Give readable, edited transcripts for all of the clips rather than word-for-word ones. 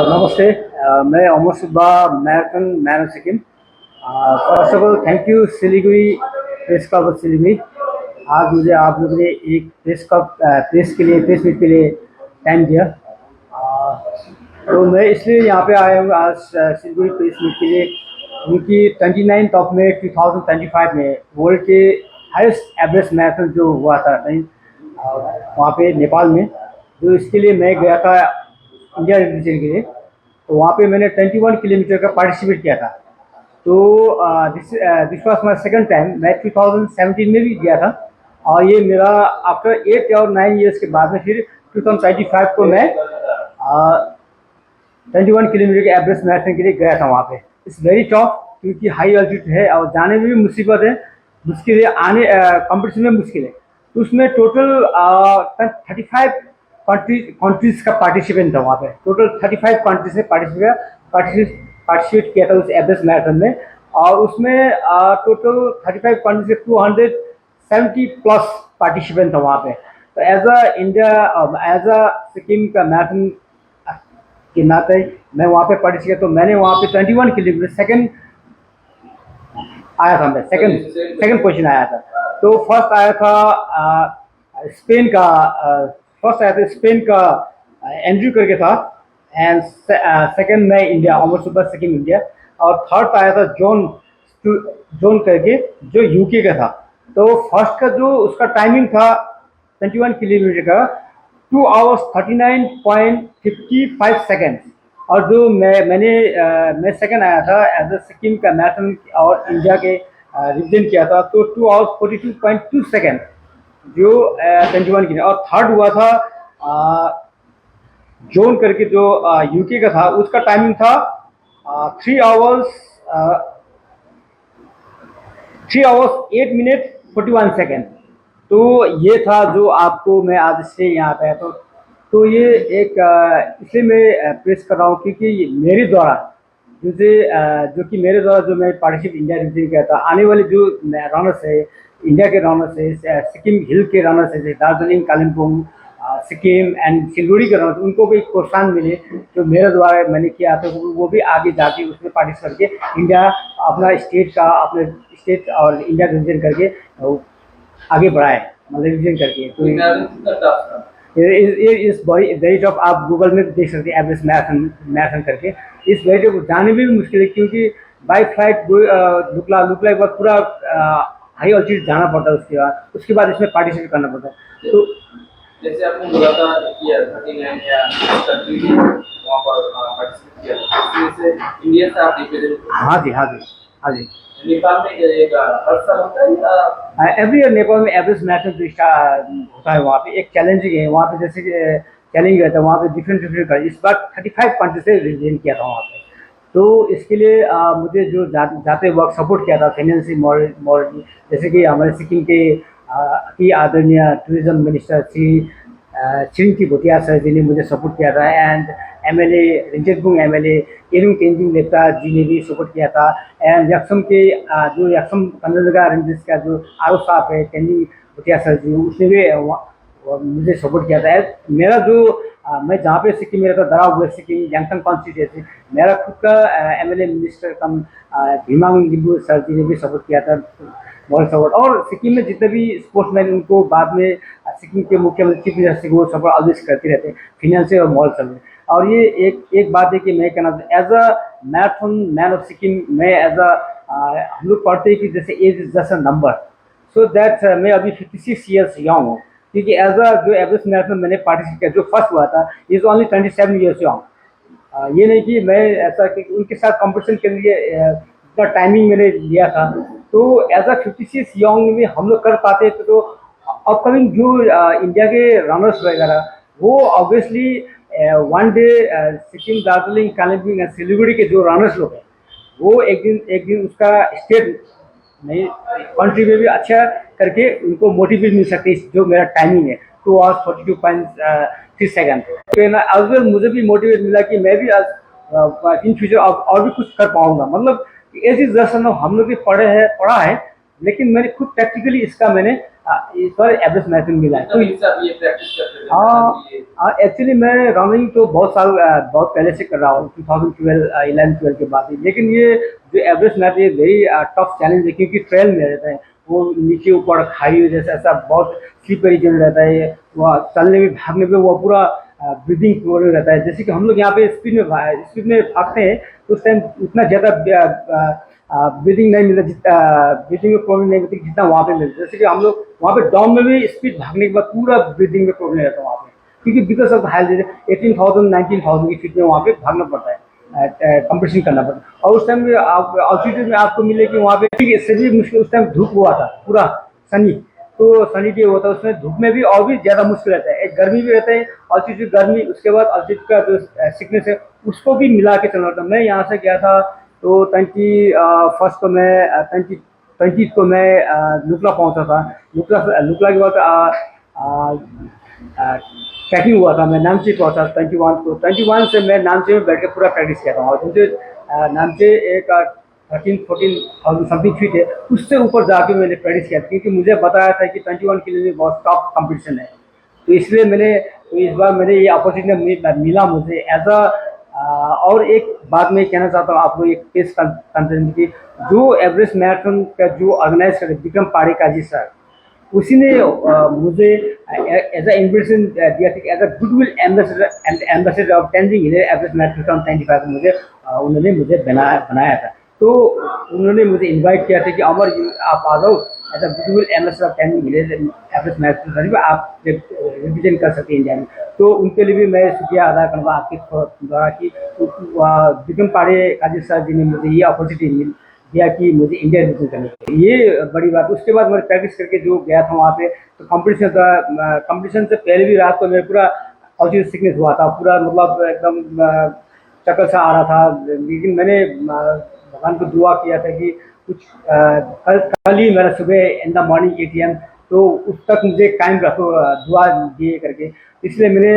नमस्ते, मैं Amar Subba, marathon man of Sikkim. First of all thank you Siliguri press club of Siliguri. आज मुझे आप लोगों ने एक प्रेस मीट के लिए टाइम दिया। तो मैं इसलिए यहाँ पे आया हूँ आज सिलीगुड़ी प्रेस मीट के लिए, क्योंकि 29 ऑफ मई 2025 में वर्ल्ड के हाईएस्ट एवरेस्ट मैराथन जो हुआ था वहाँ पे नेपाल में, जो इसके लिए मैं गया था इंडिया रीजन के लिए। तो वहाँ पे मैंने 21 किलोमीटर का पार्टिसिपेट किया था। तो this was my second time. मैं 2017 में भी गया था, और ये मेरा आफ्टर 8 और 9 इयर्स के बाद में फिर 2025 को मैं 21 किलोमीटर के एवरेस्ट मैराथन के लिए गया था। वहाँ पे इट्स वेरी टफ, क्योंकि हाई एल्टीट्यूड है और जाने में भी मुसीबत है, मुश्किल है, आने कंपटीशन में मुश्किल है। तो उसमें टोटल 35 कंट्रीज का पार्टिसिपेंट था। वहाँ पे टोटल 35 कंट्रीज ने पार्टिसिपेट किया था उस एवरेस्ट मैराथन में, और उसमें टोटल 35 कंट्रीज से 270 प्लस पार्टिसिपेंट था वहाँ पे। तो एज अ सिक्किम का मैराथन के नाते मैं वहाँ पे पार्टिसिपेट, तो मैंने वहाँ पे 21 किलोमीटर सेकंड आया था। मैं सेकंड पोजीशन आया था। तो फर्स्ट आया था स्पेन का एंड्रू करके था, एंड सेकंड में इंडिया, अमर सुब्बा सिक्किम इंडिया, और थर्ड आया था जोन करके जो यूके का था। तो फर्स्ट का जो उसका टाइमिंग था 21 किलोमीटर का 2 आवर्स 39.55 सेकेंड, और जो मैं सेकंड आया था एज अ सिक्किम का मैराथन और इंडिया के रिप्रेजेंट किया था, तो 2 आवर्स 42.2 सेकेंड जो 21 की। और थर्ड हुआ था जोन करके जो यूके का था, उसका टाइमिंग था 3 आवर्स 8 मिनट 41 सेकेंड। तो ये था जो आपको मैं आज से यहाँ पे आया। तो ये एक इसलिए मैं प्रेस कर रहा हूँ, क्योंकि मेरे द्वारा जो मैं पार्टिसिपेट इंडिया रीजन किया था, आने वाले जो रनर्स है, इंडिया के रनर्स है, सिक्किम हिल के रनर्स है, दार्जिलिंग, कालिम्पोंग, सिक्किम एंड सिलगुड़ी के रनर्स, उनको भी एक प्रोत्साहन मिले जो मेरे द्वारा मैंने किया था, वो भी आगे जाके उसमें पार्टिसिपेट करके इंडिया अपने स्टेट और इंडिया रीजन करके आगे बढ़ाए, मतलब रीजन करके। तो इस वेरी टफ, आप गूगल में देख सकते हैं एवरेस्ट मैराथन करके। इस वेरी टफ जाने में भी मुश्किल है, क्योंकि बाई फ्लाइट लुकला के बाद पूरा हाई ऑल्टीट्यूड जाना पड़ता है। उसके बाद इसमें पार्टिसिपेट करना पड़ता है। तो जैसे आपने बोला था कि 39 या 30 वहाँ पर पार्टिसिपेट किया था, इसमें से इंडिया से आप रिप्रेजेंट। हाँ जी। नेपाल में हर साल होता है एवरी ईयर नेपाल में एवरेस्ट मैराथन जो होता है, वहाँ पे एक चैलेंजिंग है। वहाँ पे जैसे चैलेंज रहता है, वहाँ पे डिफरेंट इस बार 35 कंट्री से रिप्रेजेंट किया था वहाँ पे। तो इसके लिए मुझे जो जाते वक्त सपोर्ट किया था फाइनेंशियल मॉरली, जैसे कि हमारे सिक्किम के अति आदरणीय tourism minister Shri Chhiring Bhutia sir ji ने मुझे सपोर्ट किया था, and MLA Rinchenpong MLA Erung Tenzing Lepcha ji ने भी सपोर्ट किया था, एंड यक्सम के जो यक्सम कन्नजगा रेंजेस का जो आर साहब है तेन्जिङ भुटिया सर जी, उसने भी मुझे सपोर्ट किया था। मेरा जो मैं जहाँ पे सिक्किम में रहता, दराव वेस्ट सिक्किम याङथाङ कॉन्स्टिट्यूंसी, मेरा खुद का एमएलए मिनिस्टर कम भीमाङ लिम्बू सर जी ने भी सपोर्ट किया था, मॉरल सपोर्ट। और सिक्किम में जितने भी स्पोर्ट्समैन, उनको बाद में सिक्किम के मुख्यमंत्री चीफ मिनिस्टर को सपोर्ट ऑलवेज करते रहते हैं, फिनेंशियल और मॉरल सपोर्ट। और ये एक बात है कि मैं कहना as a marathon man of Sikkim, मैं एज अ हम लोग पढ़ते हैं कि जैसे age is just a number, so that मैं अभी 56 ईयर्स यंग हूँ, क्योंकि एज अ जो एवरेस्ट मैराथन मैंने पार्टिसिपेट किया, जो फर्स्ट हुआ था, इज ओनली 27 ईयर्स यंग। ये नहीं कि मैं ऐसा कि उनके साथ कंपटीशन के लिए इतना टाइमिंग मैंने लिया था। तो एज अ 56 यंग में हम लोग कर पाते थे, तो अपकमिंग जो इंडिया के रनर्स वगैरह, वो obviously one day Sikkim, Darjeeling, Kalimpong and Siliguri के जो रनर्स लोग हैं, वो एक दिन उसका स्टेट नहीं कंट्री में भी अच्छा करके उनको मोटिवेट मिल सकती है। जो मेरा टाइमिंग है 2 आवर्स 42.3 सेकेंड, तो आज वेल मुझे भी मोटिवेट मिला कि मैं भी आज इन फ्यूचर और भी कुछ कर पाऊंगा। मतलब एज इज जस्ट, हम लोग भी पढ़ा है, लेकिन मैंने खुद प्रैक्टिकली इसका मैंने इस बार एवरेस्ट मैराथन मिला है। तो ये प्रैक्टिस करते थे हाँ, एक्चुअली मैं रनिंग तो बहुत पहले से कर रहा हूँ, 2011-12 के बाद ही। लेकिन ये जो एवरेस्ट मैराथन ये वेरी टफ चैलेंज है, क्योंकि ट्रेल में रहता है, वो नीचे ऊपर खाई जैसा ऐसा बहुत स्लिपरी जोन रहता है, वह चलने में भागने में वो पूरा ब्रीदिंग प्रॉब्लम रहता है। जैसे कि हम लोग यहाँ पे स्पीड में भागते हैं तो उस टाइम उतना ज़्यादा ब्रीदिंग नहीं मिलता, जितना ब्रीदिंग में प्रॉब्लम नहीं होती जितना वहाँ पे मिलता है। जैसे कि हम लोग वहाँ पे डाउन में भी स्पीड भागने के बाद पूरा ब्रीदिंग में प्रॉब्लम रहता है वहाँ पे, क्योंकि बिकॉज ऑफ हाई 18,000-19,000 की फीट में वहाँ पे भागना पड़ता है, कंपटीशन करना पड़ता है। और उस टाइम आप ऑल्टीट्यूड में आपको मिले कि वहाँ पे इससे भी मुश्किल, उस टाइम धूप हुआ था पूरा सनी, तो सनी डे होता है, उसमें धूप में भी और भी ज़्यादा मुश्किल रहता है। एक गर्मी भी रहता है, ऑल्टीट्यूड गर्मी, उसके बाद ऑल्टीट्यूड का जो सिकनेस है उसको भी मिला के चलना पड़ता है। मैं यहाँ से गया था तो 21 को मैं 20 को मैं लुकला पहुँचा था। लुकला के बाद ट्रैकिंग हुआ था, मैं नामचे पहुँचा 21 को। 21 से मैं नामचे में बैठ के पूरा प्रैक्टिस किया था, और मुझे नामचे एक 13-14,000 समथिंग फीट है, उससे ऊपर जाके मैंने प्रैक्टिस किया, क्योंकि मुझे बताया था कि 21 के लिए बहुत टफ कंपटीशन है। तो इसलिए इस बार मैंने ये अपॉर्चुनिटी मिला मुझे एज और एक बात मैं कहना चाहता हूँ आपको, एक केस कंसर्न की, जो एवरेस्ट मैराथन का जो ऑर्गेनाइज करे विक्रम पाड़ेकाजी सर, उसी ने मुझे एज अ इन्विटेशन दिया था, as a goodwill ambassador of Tenzing Hill Everest Marathon 25 मुझे उन्होंने मुझे बनाया था। तो उन्होंने मुझे इनवाइट किया था कि अमर आप आ जाओ as a goodwill ambassador of Tenzing Hill Everest Marathon, आप रिप्रेजेंट कर सकते हैं इंडिया में। तो उनके लिए भी मैं शुक्रिया अदा करूँगा आपके द्वारा कि विक्रम पाड़ेकाजी सर जी ने मुझे ये अपॉर्चुनिटी दिया कि मुझे इंडिया रिप्रेजेंट करने की, ये बड़ी बात। उसके बाद मैंने प्रैक्टिस करके जो गया था वहाँ पे, तो कंपटीशन था, कंपटीशन से पहले भी रात को मेरे पूरा ऑल्टीट्यूड सिकनेस हुआ था, पूरा मतलब एकदम चक्कर सा आ रहा था। लेकिन मैंने भगवान को दुआ किया था कि कुछ कल ही मेरा सुबह इन द मॉर्निंग 8 AM, तो उस तक मुझे कायम रखो दुआ दिए करके। इसलिए मैंने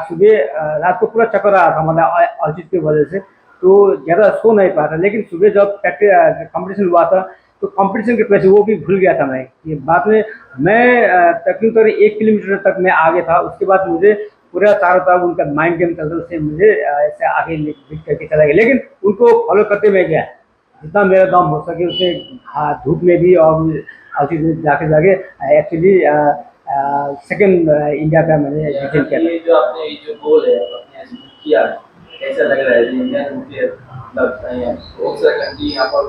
सुबह रात को पूरा चक्कर आ रहा था, मतलब ऑल्टीट्यूड की वजह से, तो ज़्यादा सो नहीं पाया था। लेकिन सुबह जब कंपटीशन हुआ था तो कंपटीशन के वजह से वो भी भूल गया था मैं, ये बाद में मैं तकरीबन 1 किलोमीटर तक मैं आगे था। उसके बाद मुझे पूरा चारों तरफ उनका माइंड गेम चलता, उससे मुझे ऐसे आगे लिख करके चला गया। लेकिन उनको फॉलो करते मैं गया, जितना मेरा दम हो सके उसे, धूप में भी और जाके एक्चुअली सेकंड इंडिया का मैंने डिसीजन किया। ये जो आपने जो गोल है अपने अचीव किया, कैसा लग रहा है? इंडियन मुझे लगता है बहुत सारे कंट्री यहाँ पर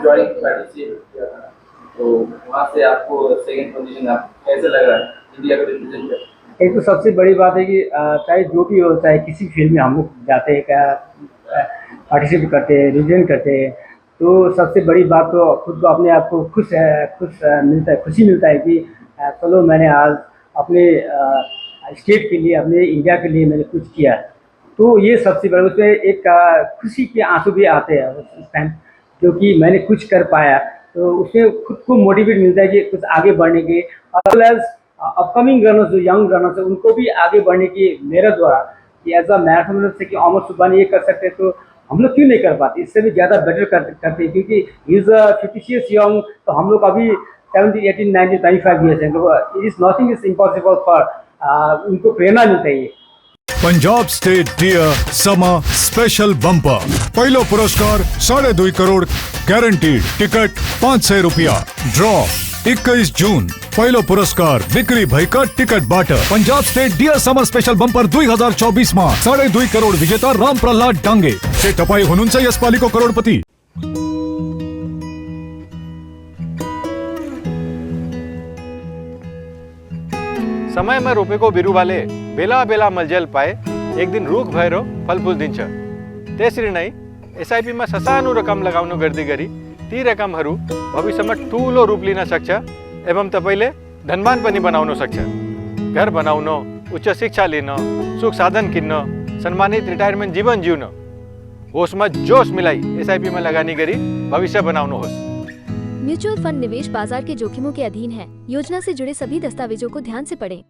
ज्वाइन पार्टिसिपेट किया था, तो वहाँ से आपको सेकंड पोजीशन आप कैसे लग रहा है इंडिया को रिप्रेजेंट कर? एक तो सबसे बड़ी बात है कि चाहे जो भी हो, चाहे किसी फील्ड में हम लोग जाते हैं, क्या पार्टिसिपेट करते हैं, रिप्रेजेंट करते हैं, तो सबसे बड़ी बात तो खुद को अपने आप को खुशी मिलता है कि चलो मैंने आज अपने स्टेट के लिए, अपने इंडिया के लिए मैंने कुछ किया। तो ये सबसे बड़ा, उसमें एक खुशी के आंसू भी आते हैं उस टाइम, क्योंकि मैंने कुछ कर पाया। तो उसमें खुद को मोटिवेट मिलता है कि कुछ आगे बढ़ने के, और अपकमिंग रनर्स जो यंग रनर्स है उनको भी आगे बढ़ने की मेरे द्वारा कि एज अ मैराथन रनर से कि अमर सुबहानी ये कर सकते हैं, तो हम लोग क्यों नहीं कर पाते? इससे भी ज़्यादा बेटर करते हैं, क्योंकि इज 50 years यंग, तो हम लोग अभी 17, 18, 19, 25 years हैं, तो it is nothing is impossible for, उनको प्रेरणा मिलता है। Punjab State Dear Summer Special Bumper, पहलो पुरस्कार 2.5 करोड़ गारंटीड, टिकट 500 रुपया, ड्रॉ 21 जून, पहलो पुरस्कार विक्री भाई का टिकट बाटर। Punjab State Dear Summer Special Bumper 2024 में 2.5 करोड़ विजेता राम प्रल्हाद डांगे से टपाई हुनुंचा यशपालिको करोड़पति। समय में रोपे को बिरु वाले बेला बेला मलजल पाए, एक दिन रूख भैरो फल फूल दिन तेसरी नहीं SIP में ससानु रकम लगाउनु गर्दी गरी ती रकम हरू भविष्य में ठूलो रूप लिन सक्छ एवं तपाईले धनवान पनि बनाउन सक्छ। घर बनाउन, उच्च शिक्षा लिन, सुख साधन किन्न, सम्मानित रिटायरमेंट जीवन जिउन, होश में जोश मिलाई SIP में लगानी गरी भविष्य बनाउनुहोस्। म्यूचुअल फंड निवेश बाजार के जोखिमों के अधीन है। योजना से जुड़े सभी दस्तावेजों को ध्यान से पढ़ें।